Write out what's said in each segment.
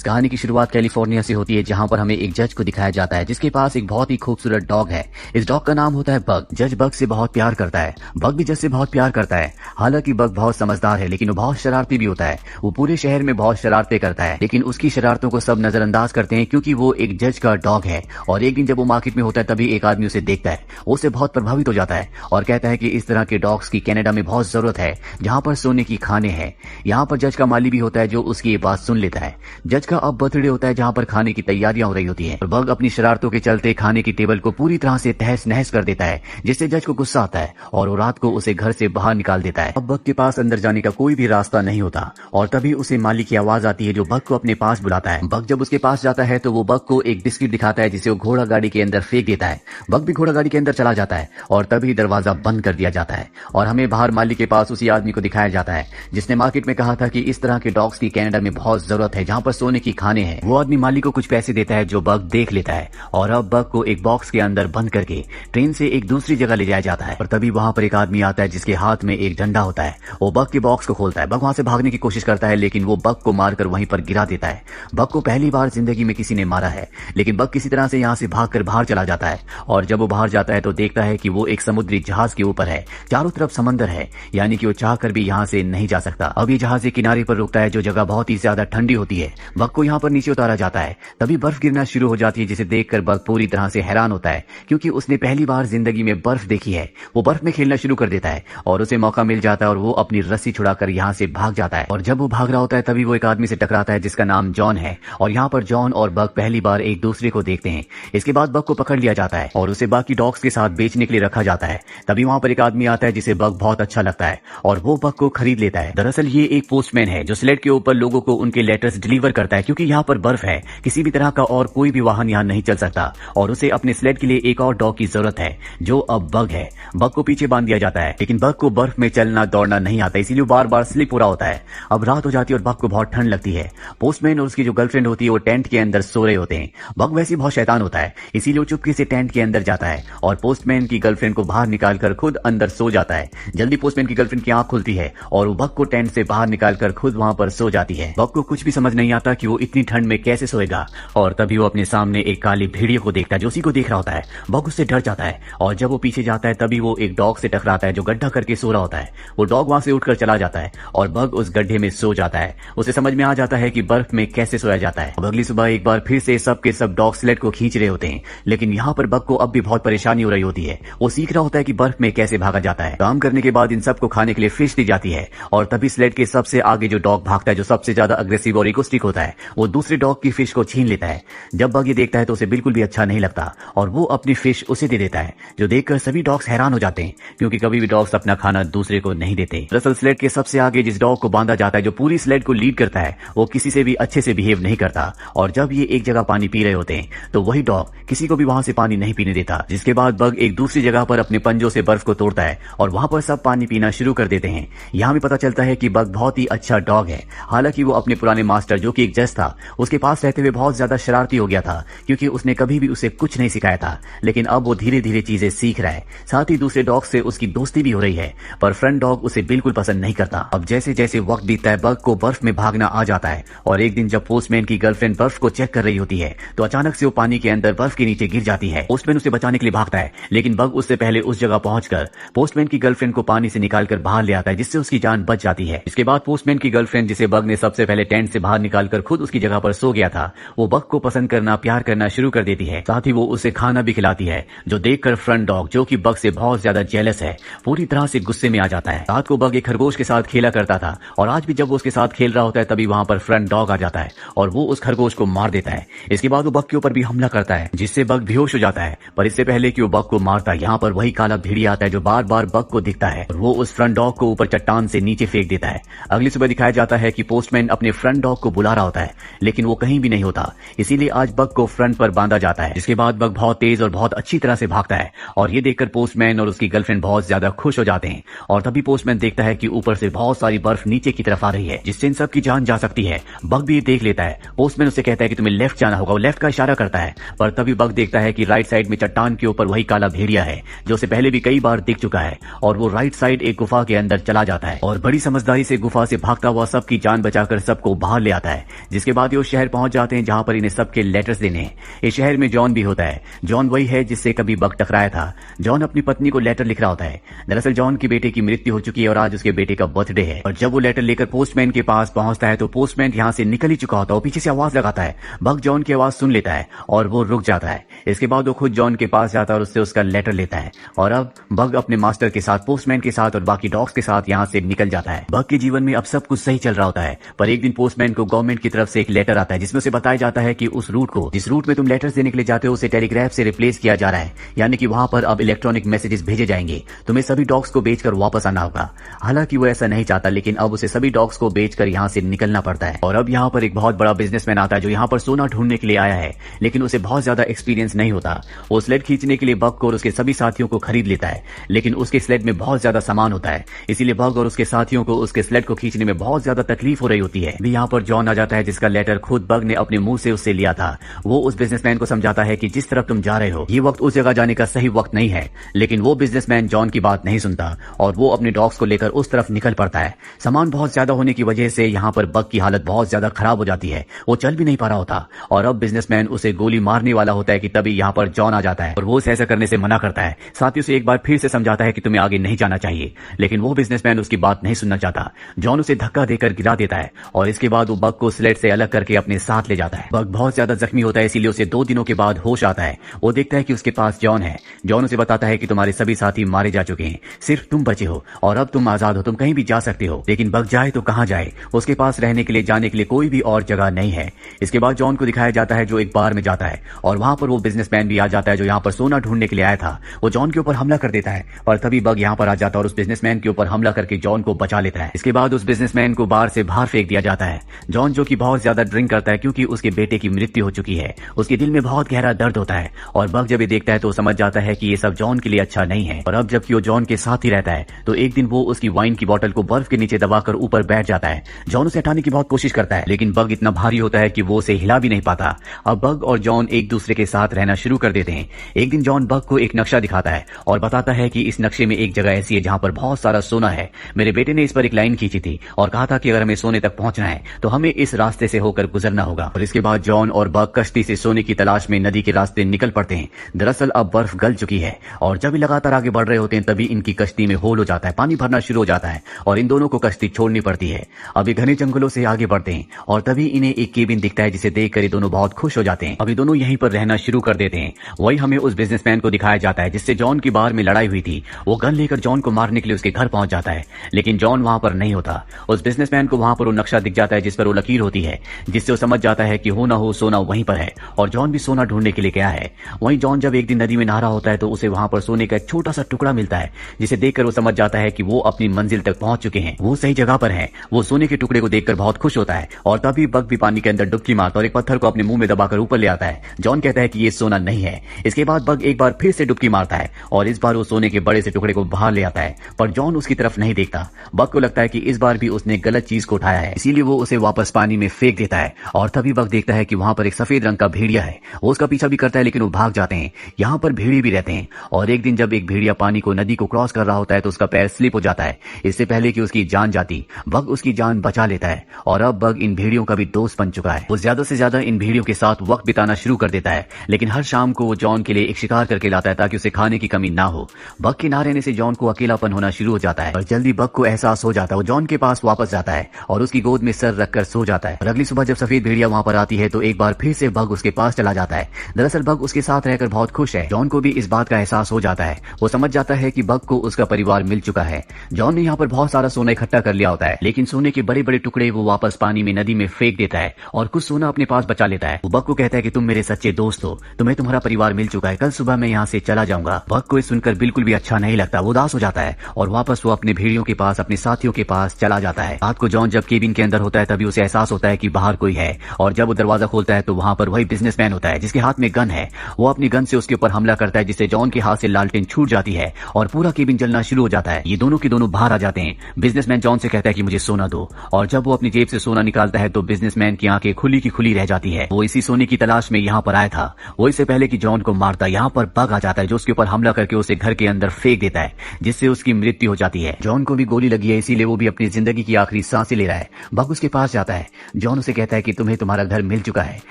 कहानी की शुरुआत कैलिफोर्निया से होती है, जहां पर हमें एक जज को दिखाया जाता है जिसके पास एक बहुत ही खूबसूरत डॉग है। इस डॉग का नाम होता है बग। जज बग से बहुत प्यार करता है, बग भी जज से बहुत प्यार करता है। हालांकि बग बहुत समझदार है, लेकिन वो बहुत शरारती भी होता है। वो पूरे शहर में बहुत शरारतें करता है, लेकिन उसकी शरारतों को सब नजरअंदाज करते हैं क्योंकि वो एक जज का डॉग है। और एक दिन जब वो मार्केट में होता है तभी एक आदमी उसे देखता है, उससे बहुत प्रभावित हो जाता है और कहता है कि इस तरह के डॉग्स की कनाडा में बहुत जरूरत है, जहां पर सोने की खाने हैं। यहाँ पर जज का माली भी होता है जो उसकी ये बात सुन लेता है। जज का अब बर्थडे होता है जहां पर खाने की तैयारियां हो रही होती हैं और बग अपनी शरारतों के चलते खाने की टेबल को पूरी तरह से तहस नहस कर देता है, जिससे जज को गुस्सा आता है और वो रात को उसे घर से बाहर निकाल देता है। अब बग के पास अंदर जाने का कोई भी रास्ता नहीं होता और तभी उसे माली की आवाज आती है जो बग को अपने पास बुलाता है। बग जब उसके पास जाता है तो वो बग को एक बिस्किट दिखाता है जिसे वो घोड़ा गाड़ी के अंदर फेंक देता है। बग भी घोड़ा गाड़ी के अंदर चला जाता है और तभी दरवाजा बंद कर दिया जाता है और हमें बाहर माली के पास उसी आदमी को दिखाया जाता है जिसने मार्केट में कहा था कि इस तरह के डॉग्स की कनाडा में बहुत जरूरत है, जहां पर सोने की खाने हैं। वो आदमी माली को कुछ पैसे देता है जो बग देख लेता है और अब बग को एक बॉक्स के अंदर बंद करके ट्रेन से एक दूसरी जगह ले जाया जाता है। और तभी वहां पर एक आदमी आता है जिसके हाथ में एक डंडा होता है। वो बग के बॉक्स को खोलता है। बग वहां से भागने की कोशिश करता है, लेकिन वो बग को मारकर वहीं पर गिरा देता है। बग को पहली बार जिंदगी में किसी ने मारा है, लेकिन बग किसी तरह से यहाँ से भागकर बाहर चला जाता है और जब वो बाहर जाता है तो देखता है कि वो एक समुद्री जहाज के ऊपर है। चारों तरफ समंदर है, यानी कि वो चाहकर भी यहाँ से नहीं जा सकता। अब ये जहाज एक किनारे पर रुकता है जो जगह बहुत ही ज्यादा ठंडी होती है। बग को यहाँ पर नीचे उतारा जाता है। तभी बर्फ गिरना शुरू हो जाती है जिसे देखकर बग पूरी तरह से हैरान होता है क्योंकि उसने पहली बार जिंदगी में बर्फ देखी है। वो बर्फ में खेलना शुरू कर देता है और उसे मौका मिल जाता है और वो अपनी रस्सी छुड़ाकर यहाँ से भाग जाता है। और जब वो भाग रहा होता है तभी वो एक आदमी से टकराता है जिसका नाम जॉन है और यहाँ पर जॉन और बग पहली बार एक दूसरे को देखते हैं। इसके बाद बग को पकड़ लिया जाता है और उसे बाकी डॉग्स के साथ बेचने के लिए रखा जाता है। तभी वहां पर एक आदमी आता है जिसे बग बहुत अच्छा लगता है और वो बग को खरीद लेता है। दरअसल ये एक पोस्टमैन है जो स्लेट के ऊपर लोगों को उनके लेटर्स डिलीवर करता है क्योंकि यहाँ पर बर्फ है, किसी भी तरह का और कोई भी वाहन यहाँ नहीं चल सकता और उसे अपने स्लेड के लिए एक और डॉग की जरूरत है जो अब बग है। बग को पीछे बांध दिया जाता है, लेकिन बग को बर्फ में चलना दौड़ना नहीं आता, इसीलिए बार बार स्लिप हो रहा होता है। अब रात हो जाती है और बग को बहुत ठंड लगती है। पोस्टमैन और उसकी जो गर्लफ्रेंड होती है वो टेंट के अंदर सो रहे होते हैं। बग वैसे बहुत शैतान होता है, इसीलिए वो चुपके से टेंट के अंदर जाता है और पोस्टमैन की गर्लफ्रेंड को बाहर निकालकर खुद अंदर सो जाता है। जल्दी पोस्टमैन की गर्लफ्रेंड की आंख खुलती है और वो बग को टेंट से बाहर निकालकर खुद वहां पर सो जाती है। बग को कुछ भी समझ नहीं आता कि वो इतनी ठंड में कैसे सोएगा और तभी वो अपने सामने एक काली भेड़िए को देखता है जो उसी को देख रहा होता है। बग उससे डर जाता है और जब वो पीछे जाता है तभी वो एक डॉग से टकराता है जो गड्ढा करके सो रहा होता है। वो डॉग वहां से उठकर चला जाता है और बग उस गड्ढे में सो जाता है। उसे समझ में आ जाता है कि बर्फ में कैसे सोया जाता है। अगली सुबह एक बार फिर से सब के सब डॉग स्लेड को खींच रहे होते हैं, लेकिन यहाँ पर बग को अब भी बहुत परेशानी हो रही होती है। वो सीख रहा होता है कि बर्फ में कैसे भागा जाता है। काम करने के बाद इन सबको खाने के लिए फिश दी जाती है और तभी स्लेड के सबसे आगे जो डॉग भागता है, जो सबसे ज्यादा अग्रेसिव और इगोस्टिक होता है, वो दूसरे डॉग की फिश को छीन लेता है। जब बग ये देखता है तो उसे बिल्कुल भी अच्छा नहीं लगता और वो अपनी फिश उसे दे देता है, जो देखकर सभी डॉग्स हैरान हो जाते हैं क्योंकि कभी भी डॉग्स अपना खाना दूसरे को नहीं देते। दरअसल स्लेड के सबसे आगे जिस डॉग को बांधा जाता है, जो पूरी स्लेड को लीड करता है, वो किसी से भी अच्छे से बिहेव नहीं करता और जब ये एक जगह पानी पी रहे होते हैं तो वही डॉग किसी को भी वहां से पानी नहीं पीने देता। जिसके बाद बग एक दूसरी जगह पर अपने पंजों से बर्फ को तोड़ता है और वहां पर सब पानी पीना शुरू कर देते हैं। यहाँ भी पता चलता है कि बग बहुत ही अच्छा डॉग है। हालांकि वो अपने पुराने मास्टर जो कि एक जज था, उसके पास रहते हुए बहुत ज्यादा शरारती हो गया था क्योंकि उसने कभी भी उसे कुछ नहीं सिखाया था, लेकिन अब वो धीरे धीरे चीजें सीख रहा है। साथ ही दूसरे डॉग से उसकी दोस्ती भी हो रही है, पर फ्रंट डॉग उसे बिल्कुल पसंद नहीं करता। अब जैसे जैसे वक्त बीतता है बग को बर्फ में भागना आ जाता है और एक दिन जब पोस्टमैन की गर्लफ्रेंड बर्फ को चेक कर रही होती है तो अचानक से वो पानी के अंदर बर्फ के नीचे गिर जाती है। पोस्टमैन उसे बचाने के लिए भागता है, लेकिन बग उससे पहले उस जगह पहुंचकर पोस्टमैन की गर्लफ्रेंड को पानी से निकालकर बाहर ले आता है, जिससे उसकी जान बच जाती है। इसके बाद पोस्टमैन की गर्लफ्रेंड, जिसे बग ने सबसे पहले टेंट से बाहर निकालकर खुद उसकी जगह पर सो गया था, वो बग को पसंद करना, प्यार करना शुरू कर देती है। साथ ही वो उसे खाना भी खिलाती है, जो देखकर फ्रंट डॉग, जो कि बग से बहुत ज्यादा जेलस है, पूरी तरह से गुस्से में आ जाता है। रात को बग एक खरगोश के साथ खेला करता था और आज भी जब वो उसके साथ खेल रहा होता है तभी वहां पर फ्रंट डॉग आ जाता है और वो उस खरगोश को मार देता है। इसके बाद वो बग के ऊपर भी हमला करता है, जिससे बग बेहोश हो जाता है। पर इससे पहले कि वो बग को मारता है, यहाँ पर वही काला भेड़िया आता है जो बार बार बग को दिखता है और वो उस फ्रंट डॉग को ऊपर चट्टान से नीचे फेंक देता है। अगली सुबह दिखाया जाता है कि पोस्टमैन अपने फ्रंट डॉग को बुला रहा होता है, लेकिन वो कहीं भी नहीं होता, इसीलिए आज बग को फ्रंट पर बांधा जाता है। जिसके बाद बग बहुत तेज और बहुत अच्छी तरह से भागता है और ये देखकर पोस्टमैन और उसकी गर्लफ्रेंड बहुत ज्यादा खुश हो जाते हैं। और तभी पोस्टमैन देखता है कि ऊपर से बहुत सारी बर्फ नीचे की तरफ आ रही है, जिससे इन सब की जान जा सकती है। बग भी देख लेता है। पोस्टमैन उसे कहता है कि तुम्हें लेफ्ट जाना होगा, वो लेफ्ट का इशारा करता है, पर तभी बग देखता है कि राइट साइड में चट्टान के ऊपर वही काला भेड़िया है जो उसे पहले भी कई बार दिख चुका है और वो राइट साइड एक गुफा के अंदर चला जाता है और बड़ी समझदारी से गुफा से भागता हुआ सबकी जान बचाकर सबको बाहर ले आता है। जिसके बाद ये उस शहर पहुंच जाते हैं जहां पर इन्हें सबके लेटर्स देने हैं। इस शहर में जॉन भी होता है। जॉन वही है जिससे कभी बग टकराया था। जॉन अपनी पत्नी को लेटर लिख रहा होता है। दरअसल जॉन के बेटे की मृत्यु हो चुकी है और आज उसके बेटे का बर्थडे है। और जब वो लेटर लेकर पोस्टमैन के पास पहुंचता है तो पोस्टमैन यहाँ से निकल ही चुका होता है। पीछे से आवाज लगाता है। बग जॉन की आवाज सुन लेता है और वो रुक जाता है। इसके बाद वो खुद जॉन के पास जाता है और उससे उसका लेटर लेता है। और अब बग अपने मास्टर के साथ, पोस्टमैन के साथ और बाकी डॉग्स के साथ यहाँ से निकल जाता है। बग के जीवन में अब सब कुछ सही चल रहा होता है, पर एक दिन पोस्टमैन को गवर्नमेंट की तरफ से एक लेटर आता है जिसमें उसे बताया जाता है कि उस रूट को, जिस रूट में तुम लेटर्स देने के लिए जाते हो, उसे टेलीग्राफ से रिप्लेस किया जा रहा है। यानी कि वहां पर अब इलेक्ट्रॉनिक मैसेजेस भेजे जाएंगे। तुम्हें सभी डॉग्स को बेचकर वापस आना होगा। हालांकि वो ऐसा नहीं चाहता, लेकिन अब उसे सभी डॉग्स को बेचकर यहाँ से निकलना पड़ता है। और अब यहाँ पर एक बहुत बड़ा बिजनेसमैन आता है जो यहाँ पर सोना ढूंढने के लिए आया है, लेकिन उसे बहुत ज्यादा एक्सपीरियंस नहीं होता। वो स्लेड खींचने के लिए बग को और उसके सभी साथियों को खरीद लेता है, लेकिन उसके स्लेड में बहुत ज्यादा सामान होता है, इसीलिए बग और उसके साथियों को उसके स्लेड को खींचने में बहुत ज्यादा तकलीफ हो रही होती है। भी यहाँ पर जॉन आ जाता है जिसका लेटर खुद बग ने अपने मुंह से उससे लिया था। वो उस बिजनेसमैन को समझाता है कि जिस तरफ तुम जा रहे हो ये वक्त उस जगह जाने का सही वक्त नहीं है, लेकिन वो बिजनेसमैन जॉन की बात नहीं सुनता और वो अपने डॉग्स को लेकर उस तरफ निकल पड़ता है। सामान बहुत ज्यादा होने की वजह से यहाँ पर बग की हालत बहुत ज्यादा खराब हो जाती है। वो चल भी नहीं पा रहा होता और अब बिजनेसमैन उसे गोली मारने वाला होता है कि तभी यहाँ पर जॉन आ जाता है और वो उसे ऐसा करने से मना करता है। साथ ही उसे एक बार फिर से समझाता है कि तुम्हें आगे नहीं जाना चाहिए, लेकिन वो बिजनेसमैन उसकी बात नहीं सुनना चाहता। जॉन उसे धक्का देकर गिरा देता है और इसके बाद वो बग को स्लेड से अलग करके अपने साथ ले जाता है। बग बहुत ज्यादा जख्मी होता है, इसीलिए उसे 2 दिनों के बाद होश आता है। वो देखता है कि उसके पास जॉन है। जॉन उसे बताता है कि तुम्हारे सभी साथी मारे जा चुके हैं, सिर्फ तुम बचे हो और अब तुम आजाद हो, तुम कहीं भी जा सकते हो। लेकिन बग जाए तो कहां जाए, उसके पास रहने के लिए, जाने के लिए कोई भी और जगह नहीं है। इसके बाद जॉन को दिखाया जाता है जो एक बार में जाता है और वहां पर वो बिजनेसमैन भी आ जाता है जो यहाँ पर सोना ढूंढने के लिए आया था। वो जॉन के ऊपर हमला कर देता है और तभी बग यहाँ पर आ जाता है और उस बिजनेसमैन के ऊपर हमला करके जॉन को बचा लेता है। इसके बाद उस बिजनेसमैन को बार से बाहर फेंक दिया जाता है। जॉन जो कि बहुत ज्यादा ड्रिंक करता है क्योंकि उसके बेटे की मृत्यु हो चुकी है, उसके दिल में बहुत गहरा दर्द होता है और बग जब ये देखता है तो समझ जाता है कि ये सब जॉन के लिए अच्छा नहीं है। और अब जबकि वो जॉन के साथ ही रहता है तो एक दिन वो उसकी वाइन की बोतल को बर्फ के नीचे दबाकर ऊपर बैठ जाता है। जॉन उसे हटाने की बहुत कोशिश करता है, लेकिन बग इतना भारी होता है कि वो उसे हिला भी नहीं पाता। अब बग और जॉन एक दूसरे के साथ रहना शुरू कर देते हैं। एक दिन जॉन बग को एक नक्शा दिखाता है और बताता है कि इस नक्शे में एक जगह ऐसी है जहां पर बहुत सारा सोना है। मेरे बेटे ने इस पर एक लाइन खींची थी और कहा था कि अगर हमें सोने तक पहुंचना है तो हमें इस रास्ते से होकर गुजरना होगा। और इसके बाद जॉन और बग कश्ती से सोने की तलाश में नदी के रास्ते निकल पड़ते हैं। दरअसल अब बर्फ गल चुकी है और जब ये लगातार आगे बढ़ रहे होते हैं तभी इनकी कश्ती में होल हो जाता है, पानी भरना शुरू हो जाता है और इन दोनों को कश्ती छोड़नी पड़ती है। अब ये घने जंगलों से आगे बढ़ते हैं और तभी इन्हें एक केबिन दिखता है जिसे देखकर ये दोनों बहुत खुश हो जाते हैं। अभी दोनों यहीं पर रहना शुरू कर देते हैं। वही हमें उस बिजनेसमैन को दिखाया जाता है जिससे जॉन की बार में लड़ाई हुई थी। वो गन लेकर जॉन को मारने के लिए उसके घर पहुंच जाता है, लेकिन जॉन वहां पर नहीं होता। उस बिजनेसमैन को वहां पर वो नक्शा दिख जाता है जिस पर वो लकीर होती है, जिससे वो समझ जाता है कि हो ना हो सोना वहीं पर है और जॉन भी सोना ढूंढने के लिए गया है। वहीं जॉन जब एक दिन नदी में नहा रहा होता है तो उसे वहां पर सोने का एक छोटा सा टुकड़ा मिलता है, जिसे देखकर वो समझ जाता है कि वो अपनी मंजिल तक पहुंच चुके हैं, वो सही जगह पर हैं। वो सोने के टुकड़े को देखकर बहुत खुश होता है और तभी बग भी पानी के अंदर डुबकी मारता और एक पत्थर को अपने मुंह में दबाकर ऊपर ले आता है। जॉन कहता है कि ये सोना नहीं है। इसके बाद बग एक बार फिर से डुबकी मारता है और इस बार वो सोने के बड़े से टुकड़े को बाहर ले आता है, पर जॉन उसकी तरफ नहीं देखता। बग को लगता है कि इस बार भी उसने गलत चीज को उठाया है, इसीलिए वो उसे वापस पानी में फेंक देता है। और तभी बग देखता है कि वहां पर एक सफेद रंग का भेड़िया है। वो उसका पीछा भी करता है लेकिन वो भाग जाते हैं। यहाँ पर भेड़िए भी रहते हैं और एक दिन जब एक भेड़िया पानी को, नदी को क्रॉस कर रहा होता है तो उसका पैर स्लिप हो जाता है। इससे पहले कि उसकी जान जाती, बग उसकी जान बचा लेता है और अब बग इन भेड़ियों का भी दोस्त बन चुका है। वो ज्यादा से ज्यादा इन भेड़ियों के साथ वक्त बिताना शुरू कर देता है, लेकिन हर शाम को वो जॉन के लिए एक शिकार करके लाता है ताकि उसे खाने की कमी ना हो। बग के ना रहने से जॉन को अकेलापन होना शुरू हो जाता है और जल्दी बग को एहसास हो जाता है। वो जॉन के पास वापस जाता है और उसकी गोद में सर रखकर सो जाता है। और अगली सुबह जब सफेद भेड़िया वहां पर आती है तो एक बार फिर से बग उसके पास चला जाता है। दरअसल बग उसके साथ रहकर बहुत खुश है। जॉन को भी इस बात का एहसास हो जाता है। वो समझ जाता है कि बग को उसका परिवार मिल चुका है। जॉन ने यहाँ पर बहुत सारा सोना इकट्ठा कर लिया होता है, लेकिन सोने के बड़े बड़े टुकड़े वो वापस पानी में, नदी में फेंक देता है और कुछ सोना अपने पास बचा लेता है। वो बग को कहता है कि तुम मेरे सच्चे दोस्त हो, तुम्हें तुम्हारा परिवार मिल चुका है, कल सुबह मैं यहाँ से चला जाऊंगा। बग को सुनकर बिल्कुल भी अच्छा नहीं लगता, वो उदास हो जाता है और वापस वो अपने भेड़ियों के पास, अपने साथियों के पास चला जाता है। रात को जॉन जब केबिन के अंदर होता है तभी उसे एहसास होता है कि बाहर कोई है और जब वो दरवाजा खोलता है तो वहां पर वही बिजनेसमैन होता है जिसके हाथ में गन है। वो अपनी गन से उसके ऊपर हमला करता है जिससे जॉन के हाथ से लालटेन छूट जाती है और पूरा केबिन जलना शुरू हो जाता है। ये दोनों के दोनों बाहर आ जाते हैं। बिजनेसमैन जॉन से कहता है कि मुझे सोना दो और जब वो अपनी जेब से सोना निकालता है तो बिजनेसमैन की आंखें खुली की खुली रह जाती है। वो इसी सोने की तलाश में यहाँ पर आया था। वो इससे पहले कि जॉन को मारता यहाँ पर बग आ जाता है जो उसके ऊपर हमला करके उसे घर के अंदर फेंक देता है जिससे उसकी मृत्यु हो जाती है। जॉन को भी गोली लगी है, इसीलिए वो भी अपनी जिंदगी की आखिरी सांसें ले रहा है। बग उसके पास जाता है। जॉन उसे कहता है कि तुम्हें तुम्हारा घर मिल चुका है,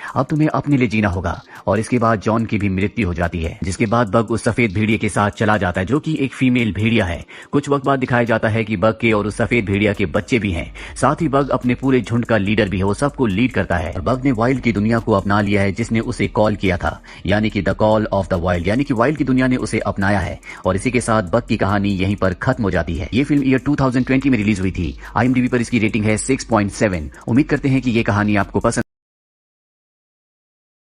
अब तुम्हें अपने लिए जीना होगा। और इसके बाद जॉन की भी मृत्यु हो जाती है, जिसके बाद बग उस सफेद भेड़िए के साथ चला जाता है जो कि एक फीमेल भेड़िया है। कुछ वक्त बाद दिखाया जाता है कि बग के और उस सफेद भेड़िया के बच्चे भी हैं। साथ ही बग अपने पूरे झुंड का लीडर भी है, वो सबको लीड करता है। बग ने वाइल्ड की दुनिया को अपना लिया है जिसने उसे कॉल किया था, यानी कि the call of the wild, यानी कि वाइल्ड की दुनिया ने उसे अपनाया है। और इसी के साथ बग की कहानी यहीं पर खत्म हो जाती है। ये फिल्म ईयर 2020 में रिलीज हुई थी। IMDb पर इसकी रेटिंग है 6.7। उम्मीद करते हैं कि ये कहानी आपको पसंद